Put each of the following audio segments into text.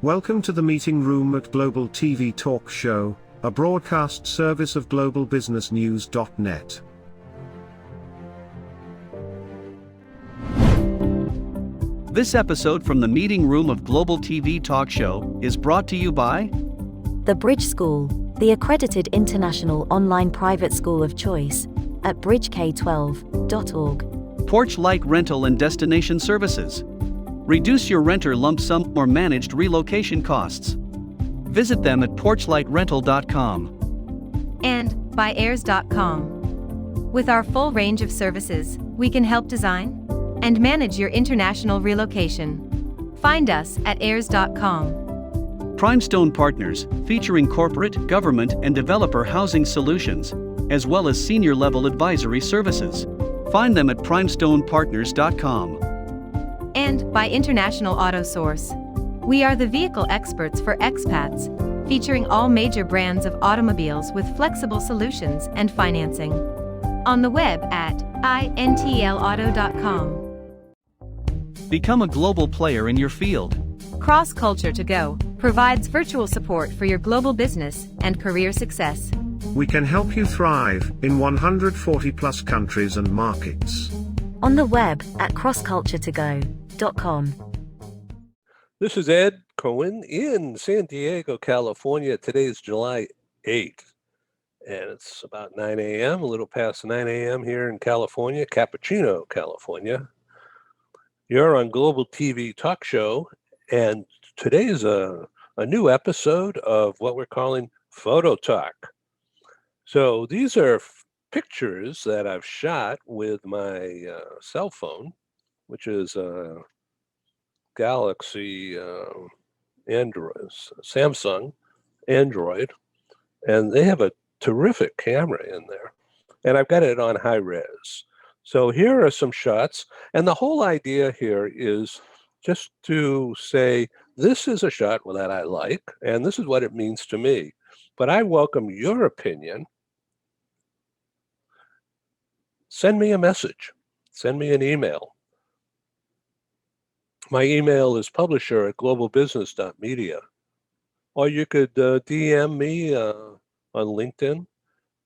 Welcome to the meeting room at Global TV Talk Show, a broadcast service of globalbusinessnews.net. This episode from the meeting room of Global TV Talk Show is brought to you by The Bridge School, the accredited international online private school of choice, at bridgek12.org. Porch Light Rental and Destination Services. Reduce your renter lump sum or managed relocation costs. Visit them at porchlightrental.com. And by airs.com. With our full range of services, we can help design and manage your international relocation. Find us at airs.com. Primestone Partners, featuring corporate, government, and developer housing solutions, as well as senior-level advisory services. Find them at primestonepartners.com. And by International Auto Source. We are the vehicle experts for expats, featuring all major brands of automobiles with flexible solutions and financing. On the web at intlauto.com. Become a global player in your field. Cross Culture to Go provides virtual support for your global business and career success. We can help you thrive in 140 plus countries and markets. On the web at crossculturetogo.com. This is Ed Cohen in San Diego, California. Today is July 8th, and it's about 9 a.m., a little past 9 a.m. here in California, Cappuccino, California. You're on Global TV Talk Show, and today is a new episode of what we're calling FotoTalk. So these are pictures that I've shot with my cell phone, which is a Galaxy Android, Samsung Android, and they have a terrific camera in there. And I've got it on high res. So here are some shots, and the whole idea here is just to say, this is a shot that I like, and this is what it means to me. But I welcome your opinion. Send me a message. Send me an email. My email is publisher@globalbusiness.media. Or you could DM me on LinkedIn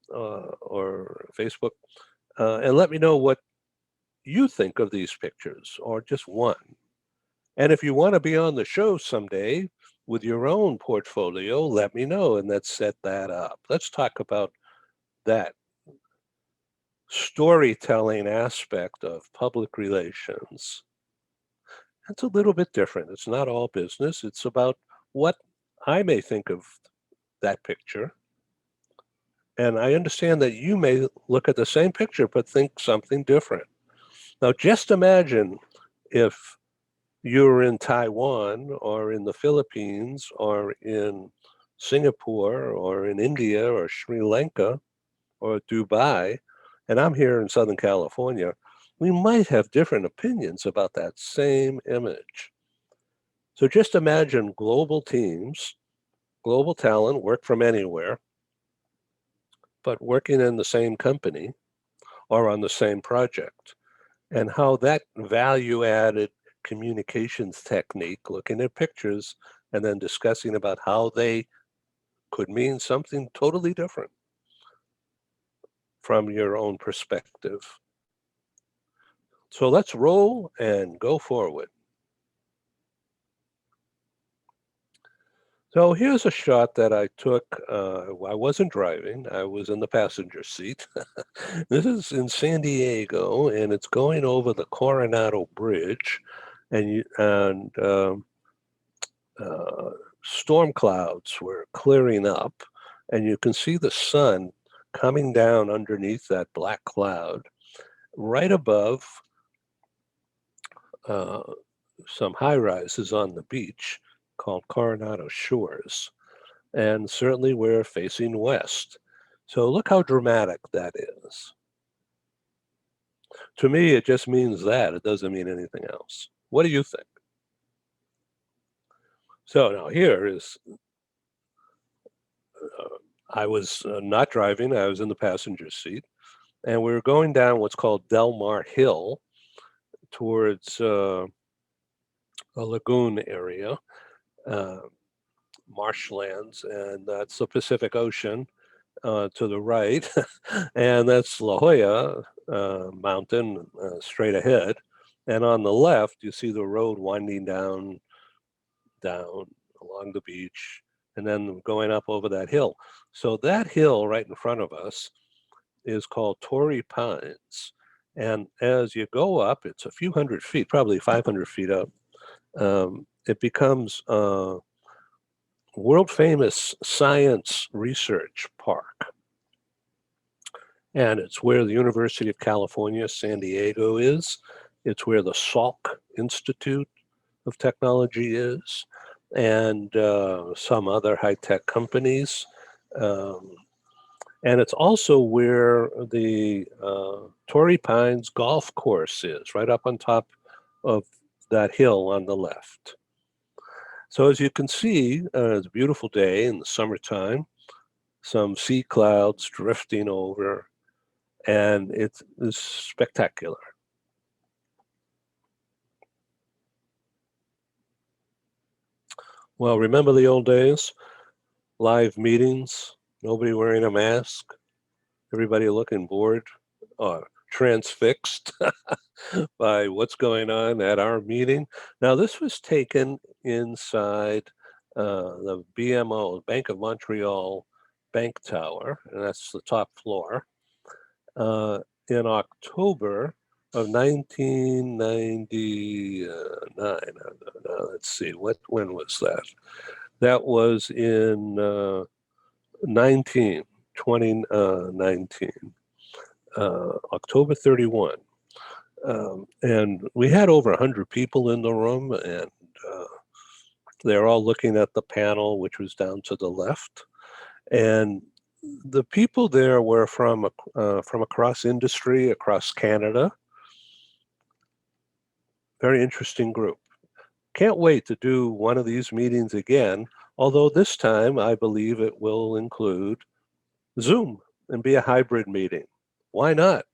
or Facebook and let me know what you think of these pictures, or just one. And if you want to be on the show someday with your own portfolio, let me know, and let's set that up. Let's talk about that storytelling aspect of public relations. It's a little bit different. It's not all business. It's about what I may think of that picture. And I understand that you may look at the same picture but think something different. Now, just imagine if you're in Taiwan or in the Philippines or in Singapore or in India or Sri Lanka or Dubai, and I'm here in Southern California. We might have different opinions about that same image. So just imagine global teams, global talent, work from anywhere, but working in the same company or on the same project, and how that value-added communications technique, looking at pictures and then discussing about how they could mean something totally different from your own perspective. So let's roll and go forward. So here's a shot that I took. I wasn't driving. I was in the passenger seat. This is in San Diego, and it's going over the Coronado Bridge, and storm clouds were clearing up, and you can see the sun coming down underneath that black cloud, right above some high-rises on the beach called Coronado Shores. And certainly we're facing west. So look how dramatic that is. To me, it just means that. It doesn't mean anything else. What do you think? So now here is I was not driving. I was in the passenger seat, and we were going down what's called Del Mar Hill towards a lagoon area, uh, marshlands, and that's the Pacific Ocean to the right, and that's La Jolla Mountain straight ahead. And on the left, you see the road winding down along the beach, and then going up over that hill. So that hill right in front of us is called Torrey Pines. And as you go up, it's a few hundred feet, probably 500 feet up. It becomes a world famous science research park. And it's where the University of California, San Diego is. It's where the Salk Institute of Technology is, and some other high-tech companies. And it's also where the Torrey Pines golf course is, right up on top of that hill on the left. So as you can see, it's a beautiful day in the summertime, some sea clouds drifting over, and it's spectacular. Well, remember the old days? Live meetings, nobody wearing a mask, everybody looking bored or transfixed by what's going on at our meeting. Now, this was taken inside the BMO, Bank of Montreal Bank Tower, and that's the top floor, in October of 1999. Let's see, when was that? That was in 2019, October 31. And we had over 100 people in the room, and they're all looking at the panel, which was down to the left. And the people there were from across industry, across Canada. Very interesting group. Can't wait to do one of these meetings again, although this time I believe it will include Zoom and be a hybrid meeting. Why not?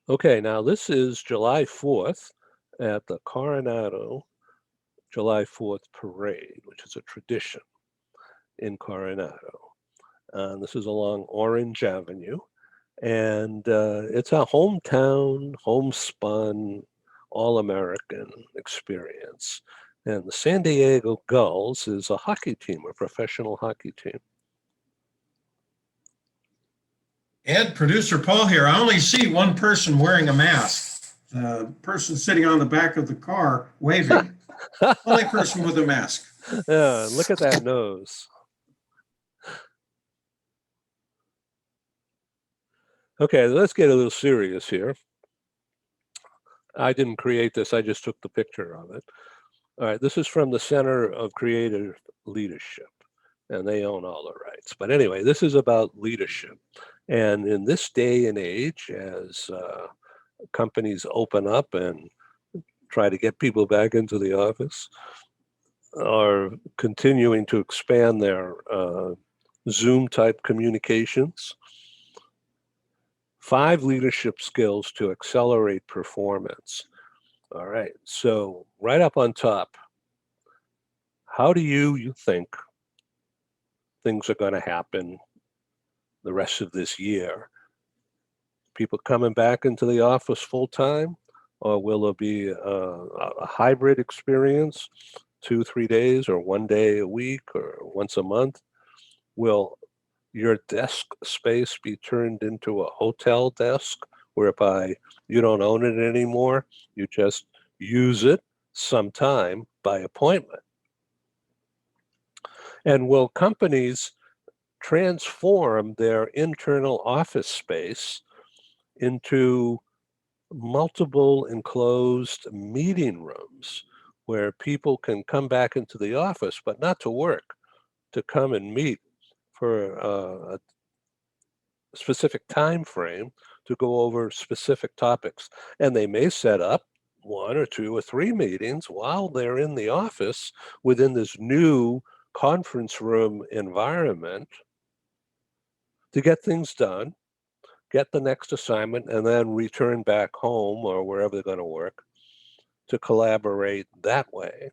Okay, now this is July 4th at the Coronado July 4th Parade, which is a tradition in Coronado. This is along Orange Avenue, and it's a hometown, homespun, all-American experience. And the San Diego Gulls is a hockey team, a professional hockey team. Ed, producer Paul here. I only see one person wearing a mask. The person sitting on the back of the car waving. Only person with a mask. Yeah, look at that nose. Okay, let's get a little serious here. I didn't create this, I just took the picture of it. All right, this is from the Center of Creative Leadership, and they own all the rights. But anyway, this is about leadership. And in this day and age, as companies open up and try to get people back into the office, are continuing to expand their Zoom-type communications. 5 leadership skills to accelerate performance. All right, so right up on top, how do you think things are going to happen the rest of this year? People coming back into the office full time, or will there be a hybrid experience, 2-3 days, or 1 day a week, or once a month? Will your desk space be turned into a hotel desk, whereby you don't own it anymore, you just use it sometime by appointment? And will companies transform their internal office space into multiple enclosed meeting rooms where people can come back into the office, but not to work, to come and meet for a specific time frame to go over specific topics? And they may set up 1 or 2 or 3 meetings while they're in the office within this new conference room environment to get things done get the next assignment, and then return back home or wherever they're going to work to collaborate that way.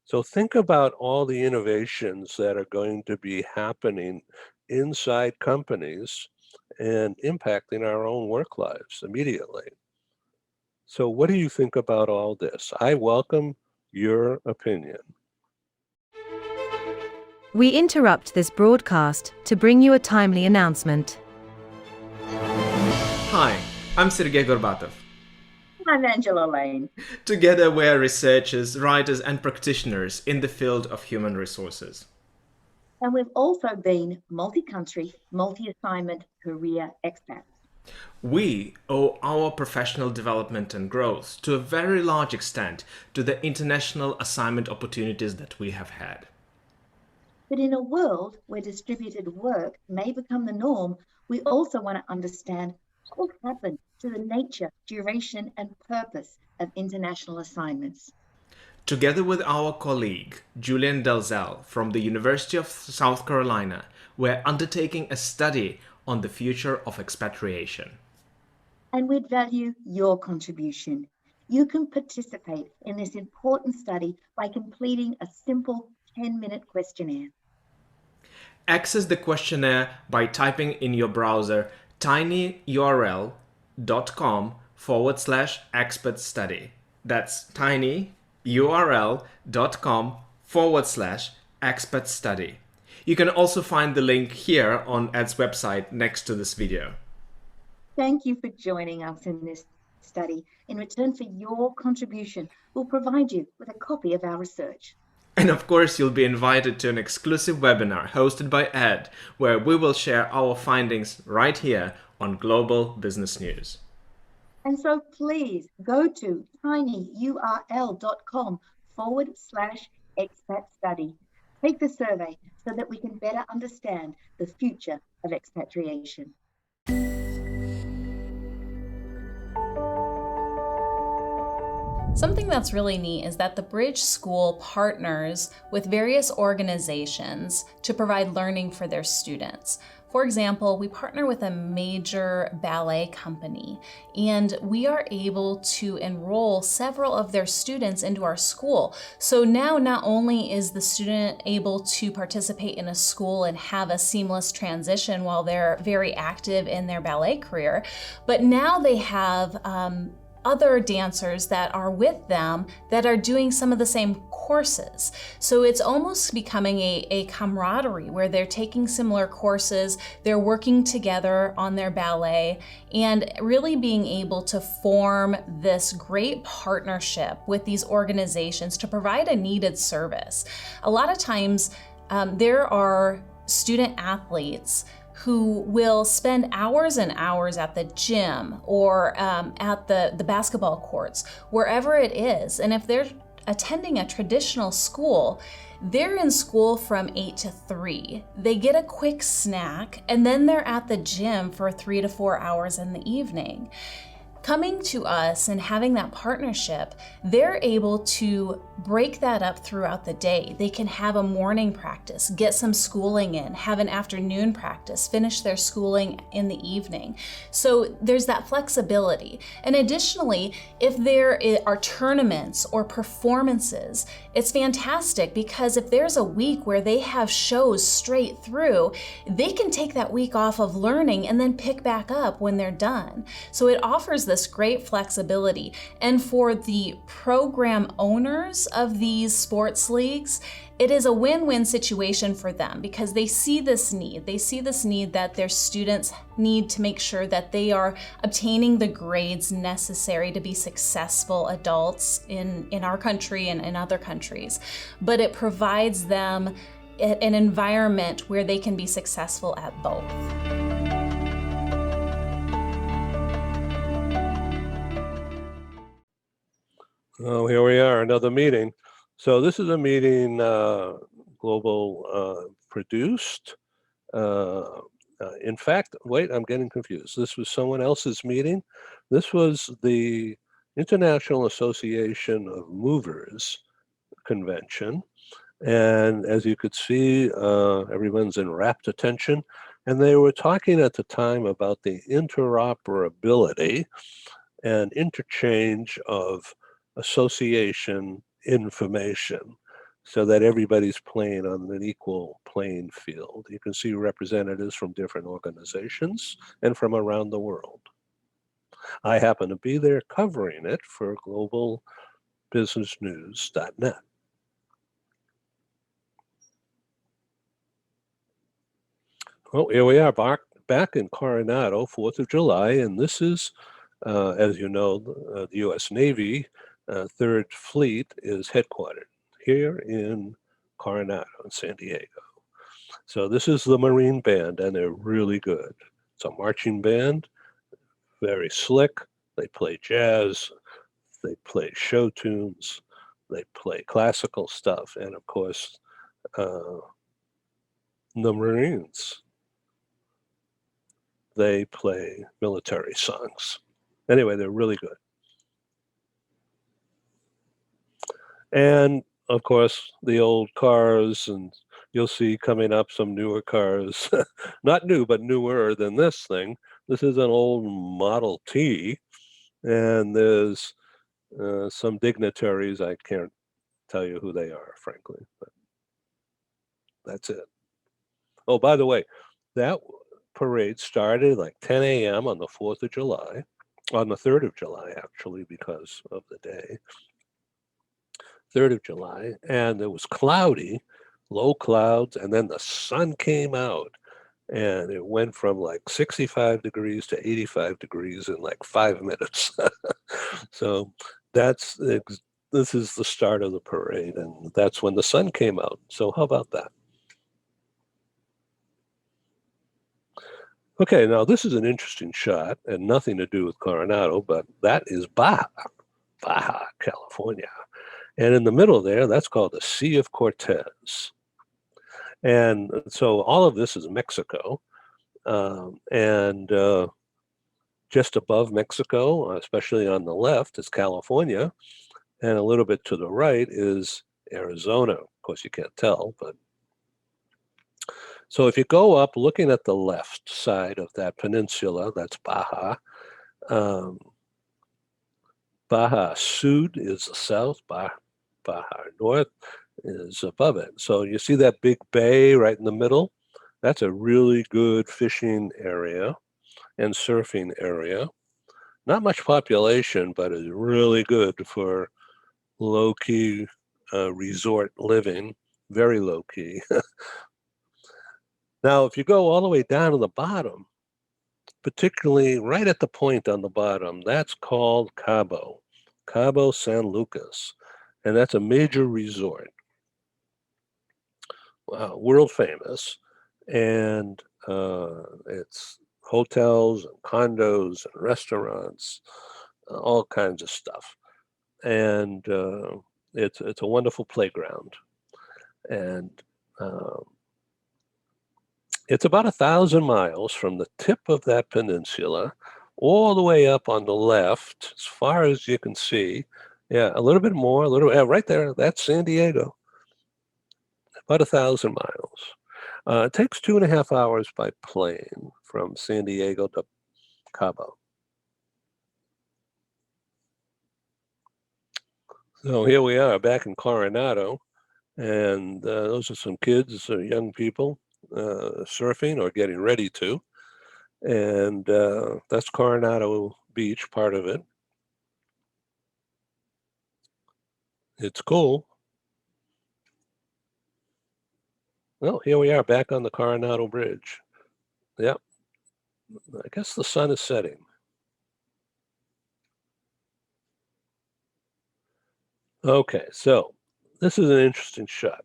So think about all the innovations that are going to be happening inside companies and impacting our own work lives immediately. So what do you think about all this? I welcome your opinion. We interrupt this broadcast to bring you a timely announcement. Hi, I'm Sergey Gorbatov. I'm Angela Lane. Together we're researchers, writers and practitioners in the field of human resources. And we've also been multi-country, multi-assignment career expats. We owe our professional development and growth to a very large extent to the international assignment opportunities that we have had. But in a world where distributed work may become the norm, we also want to understand what will happen to the nature, duration, and purpose of international assignments. Together with our colleague, Julian Dalzell from the University of South Carolina, we're undertaking a study on the future of expatriation. And we'd value your contribution. You can participate in this important study by completing a simple 10-minute questionnaire. Access the questionnaire by typing in your browser tinyurl.com/expert study. That's tinyurl.com/expert study. You can also find the link here on Ed's website next to this video. Thank you for joining us in this study. In return for your contribution, we'll provide you with a copy of our research. And of course, you'll be invited to an exclusive webinar hosted by Ed, where we will share our findings right here on Global Business News. And so please go to tinyurl.com/expat study. Take the survey so that we can better understand the future of expatriation. Something that's really neat is that the Bridge School partners with various organizations to provide learning for their students. For example, we partner with a major ballet company, and we are able to enroll several of their students into our school. So now not only is the student able to participate in a school and have a seamless transition while they're very active in their ballet career, but now they have other dancers that are with them that are doing some of the same courses. So it's almost becoming a camaraderie where they're taking similar courses, they're working together on their ballet, and really being able to form this great partnership with these organizations to provide a needed service. A lot of times there are student athletes who will spend hours and hours at the gym or at the basketball courts, wherever it is. And if they're attending a traditional school, they're in school from 8 to 3. They get a quick snack, and then they're at the gym for 3 to 4 hours in the evening. Coming to us and having that partnership, they're able to break that up throughout the day. They can have a morning practice, get some schooling in, have an afternoon practice, finish their schooling in the evening. So there's that flexibility. And additionally, if there are tournaments or performances, it's fantastic because if there's a week where they have shows straight through, they can take that week off of learning and then pick back up when they're done. So it offers this great flexibility. And for the program owners of these sports leagues, it is a win-win situation for them because they see this need. They see this need that their students need to make sure that they are obtaining the grades necessary to be successful adults in our country and in other countries. But it provides them an environment where they can be successful at both. Oh, here we are, another meeting. So this is a meeting Global produced. In fact, wait, I'm getting confused. This was someone else's meeting. This was the International Association of Movers convention. And as you could see, everyone's in rapt attention And they were talking at the time about the interoperability and interchange of association information so that everybody's playing on an equal playing field. You can see representatives from different organizations and from around the world. I happen to be there covering it for globalbusinessnews.net. Well, here we are back in Coronado, 4th of July, and this is, as you know, the U.S. Navy 3rd Fleet is headquartered here in Coronado, in San Diego. So this is the Marine Band, and they're really good. It's a marching band, very slick. They play jazz, they play show tunes, they play classical stuff, and of course, the Marines, they play military songs. Anyway, they're really good. And of course, the old cars, and you'll see coming up some newer cars, not new, but newer than this thing. This is an old Model T, and there's some dignitaries. I can't tell you who they are, frankly, but that's it. Oh, by the way, that parade started like 10 a.m. on the 4th of July, on the 3rd of July, actually, because of the day. 3rd of July, and it was cloudy, low clouds, and then the sun came out, and it went from like 65 degrees to 85 degrees in like 5 minutes. So this is the start of the parade, and that's when the sun came out. So how about that? Okay, now this is an interesting shot and nothing to do with Coronado, but that is Baja, California. And in the middle there, that's called the Sea of Cortez. And so all of this is Mexico. And just above Mexico, especially on the left, is California. And a little bit to the right is Arizona. Of course, you can't tell, but so if you go up looking at the left side of that peninsula, that's Baja. Baja Sud is the south, Baja North is above it. So you see that big bay right in the middle? That's a really good fishing area and surfing area. Not much population, but it's really good for low-key resort living, very low-key. Now, if you go all the way down to the bottom, particularly right at the point on the bottom, that's called Cabo San Lucas, and that's a major resort. Wow, world famous, and it's hotels and condos and restaurants, all kinds of stuff, and it's a wonderful playground, and it's about 1,000 miles from the tip of that peninsula all the way up on the left, as far as you can see. Yeah, a little bit more, right there, that's San Diego, about 1,000 miles. It takes 2.5 hours by plane from San Diego to Cabo. So here we are back in Coronado, and those are some kids or young people surfing or getting ready to. And that's Coronado Beach, part of it. It's cool. Well, here we are back on the Coronado Bridge. Yep. I guess the sun is setting. Okay, so this is an interesting shot.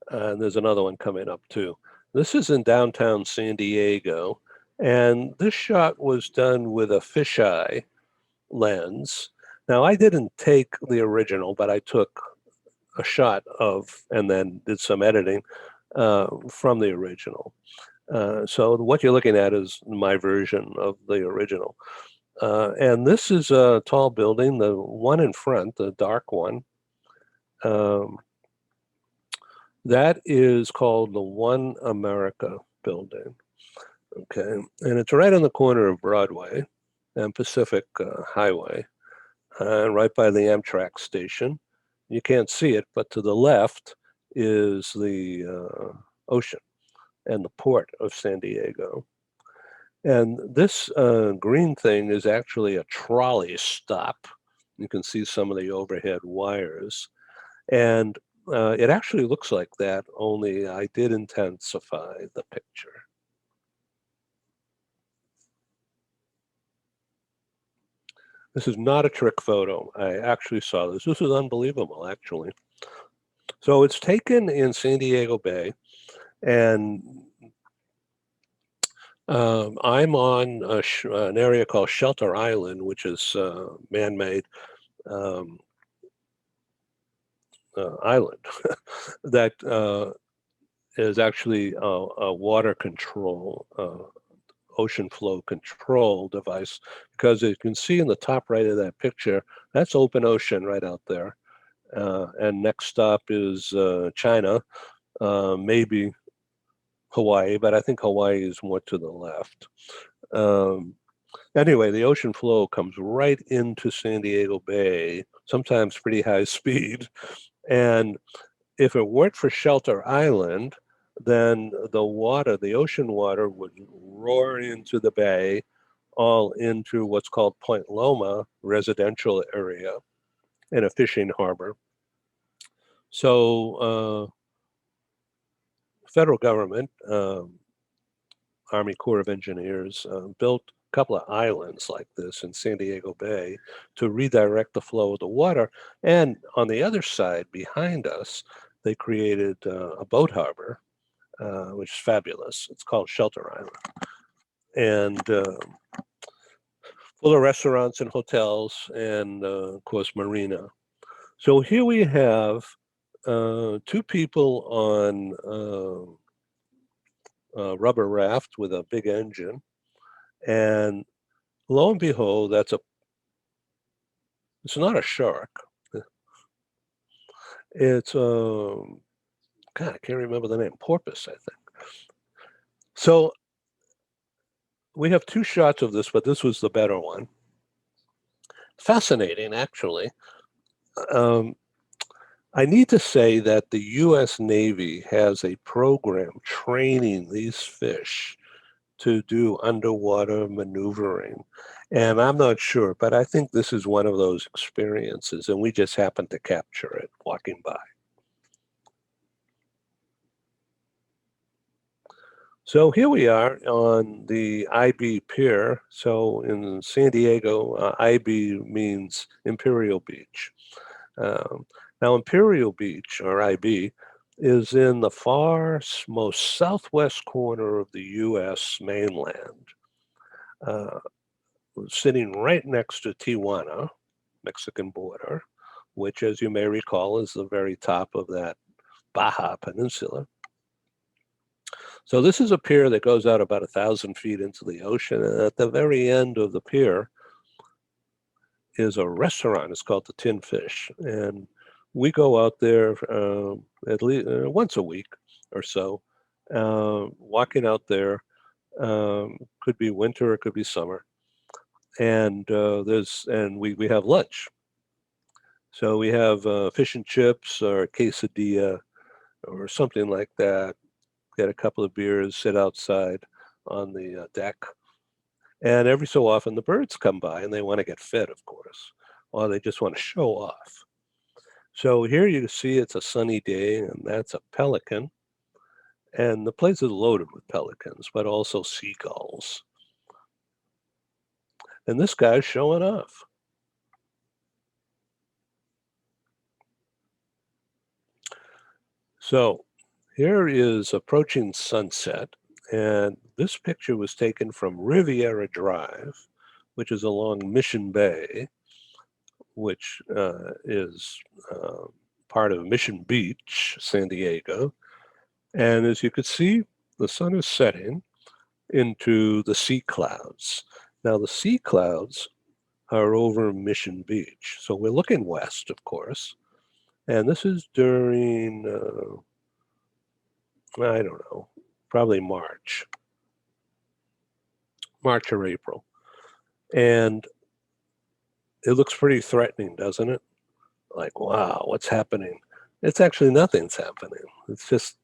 And there's another one coming up too. This is in downtown San Diego. And this shot was done with a fisheye lens. Now, I didn't take the original, but I took a shot of, and then did some editing from the original. So what you're looking at is my version of the original. And this is a tall building, the one in front, the dark one. That is called the One America building. Okay, and it's right on the corner of Broadway and Pacific Highway, right by the Amtrak station. You can't see it, but to the left is the ocean and the port of San Diego. And this green thing is actually a trolley stop. You can see some of the overhead wires. And it actually looks like that, only I did intensify the picture. This is not a trick photo. I actually saw this. This is unbelievable, actually. So it's taken in San Diego Bay, and I'm on an area called Shelter Island, which is man-made island that is actually a water control, ocean flow control device, because as you can see in the top right of that picture, that's open ocean right out there. And next stop is China, maybe Hawaii, but I think Hawaii is more to the left. Anyway, the ocean flow comes right into San Diego Bay, sometimes pretty high speed. And if it weren't for Shelter Island, then the water, the ocean water, would roar into the bay, all into what's called Point Loma residential area and a fishing harbor. So federal government, Army Corps of Engineers, built a couple of islands like this in San Diego Bay to redirect the flow of the water. And on the other side, behind us, they created a boat harbor, which is fabulous. It's called Shelter Island. And full of restaurants and hotels and, of course, marina. So here we have two people on a rubber raft with a big engine. And lo and behold, it's not a shark. It's, God, I can't remember the name, porpoise, I think. So we have two shots of this, but this was the better one. Fascinating, actually. I need to say that the US Navy has a program training these fish to do underwater maneuvering. And I'm not sure, but I think this is one of those experiences, and we just happened to capture it walking by. So here we are on the IB Pier. So in San Diego, IB means Imperial Beach. Now, Imperial Beach, or IB, is in the far most southwest corner of the US mainland, sitting right next to Tijuana, Mexican border, which, as you may recall, is the very top of that Baja Peninsula. So this is a pier that goes out about 1,000 feet into the ocean, and at the very end of the pier is a restaurant. It's called the Tin Fish, and we go out there at least once a week or so, walking out there. Could be winter, it could be summer, and we have lunch. So we have fish and chips or quesadilla or something like that. Get a couple of beers, sit outside on the deck. And every so often the birds come by and they want to get fed, of course, or they just want to show off. So here you see it's a sunny day, and that's a pelican. And the place is loaded with pelicans, but also seagulls. And this guy's showing off. So here is approaching sunset, and this picture was taken from Riviera Drive, which is along Mission Bay, which is part of Mission Beach, San Diego. And as you can see, the sun is setting into the sea clouds. Now, the sea clouds are over Mission Beach. So we're looking west, of course. And this is during, I don't know, probably March. March or April. And it looks pretty threatening, doesn't it? Like, wow, what's happening? It's actually nothing's happening. It's just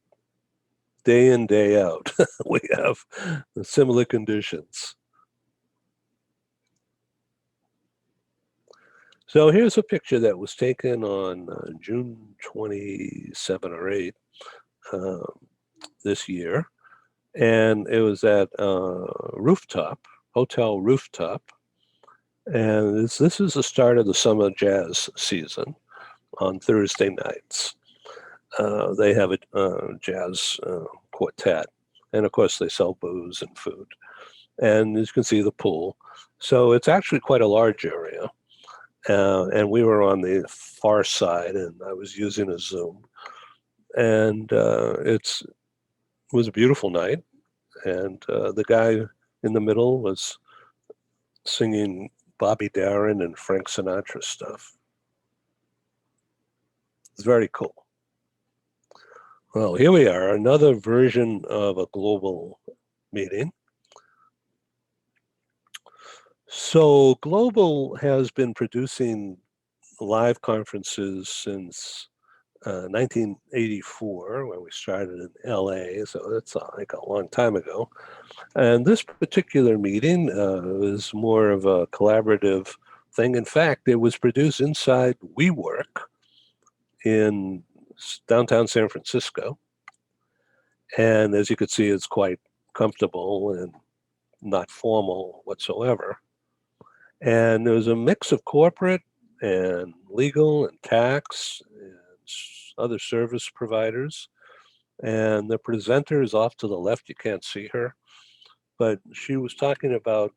day in, day out. We have similar conditions. So here's a picture that was taken on June 27 or 8 this year. And it was at hotel rooftop. And this is the start of the summer jazz season on Thursday nights. They have a jazz quartet. And of course, they sell booze and food. And as you can see, the pool. So it's actually quite a large area. And we were on the far side, and I was using a Zoom. And it was a beautiful night. And the guy in the middle was singing Bobby Darin and Frank Sinatra stuff. It's very cool. Well, here we are, another version of a global meeting. So Global has been producing live conferences since 1984, when we started in LA, so that's like a long time ago. And this particular meeting is more of a collaborative thing. In fact, it was produced inside WeWork in downtown San Francisco. And as you could see, it's quite comfortable and not formal whatsoever. And there was a mix of corporate and legal and tax and other service providers. And the presenter is off to the left. You can't see her, but she was talking about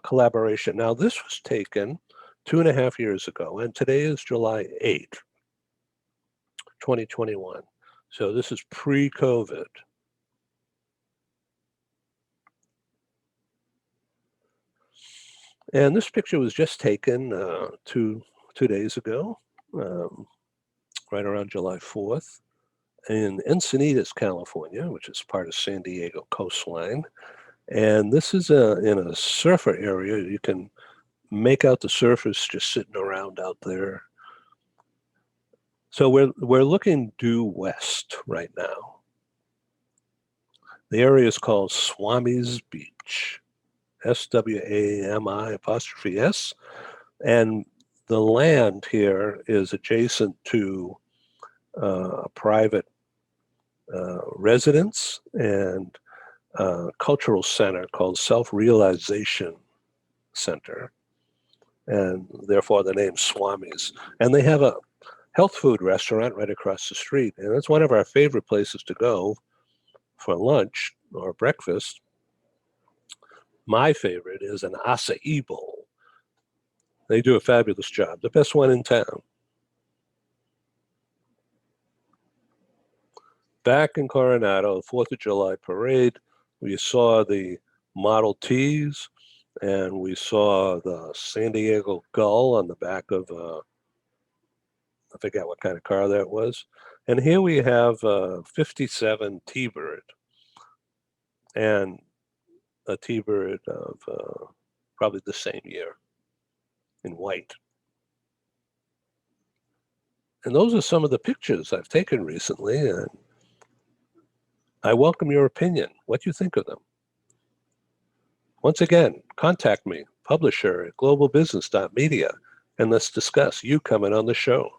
collaboration. Now, this was taken 2.5 years ago, and today is July 8th, 2021. So this is pre-COVID. And this picture was just taken two days ago, right around July 4th, in Encinitas, California, which is part of San Diego coastline. And this is in a surfer area. You can make out the surfers just sitting around out there. So we're looking due west right now. The area is called Swami's Beach, SWAMI''S. And the land here is adjacent to a private residence and cultural center called Self-Realization Center, and therefore the name Swami's. And they have a health food restaurant right across the street, and it's one of our favorite places to go for lunch or breakfast. My favorite is an acai bowl. They do a fabulous job, the best one in town. Back in Coronado, 4th of July parade, we saw the Model Ts, and we saw the San Diego Gull on the back of, I forget what kind of car that was. And here we have a 57 T-Bird, and a T-Bird of probably the same year in white. And those are some of the pictures I've taken recently, and I welcome your opinion. What do you think of them? Once again, contact me, publisher at globalbusiness.media, and let's discuss you coming on the show.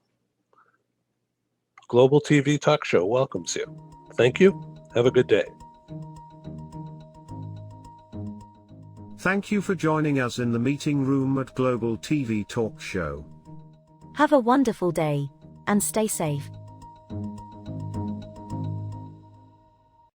Global TV Talk Show welcomes you. Thank you. Have a good day. Thank you for joining us in the meeting room at Global TV Talk Show. Have a wonderful day, and stay safe.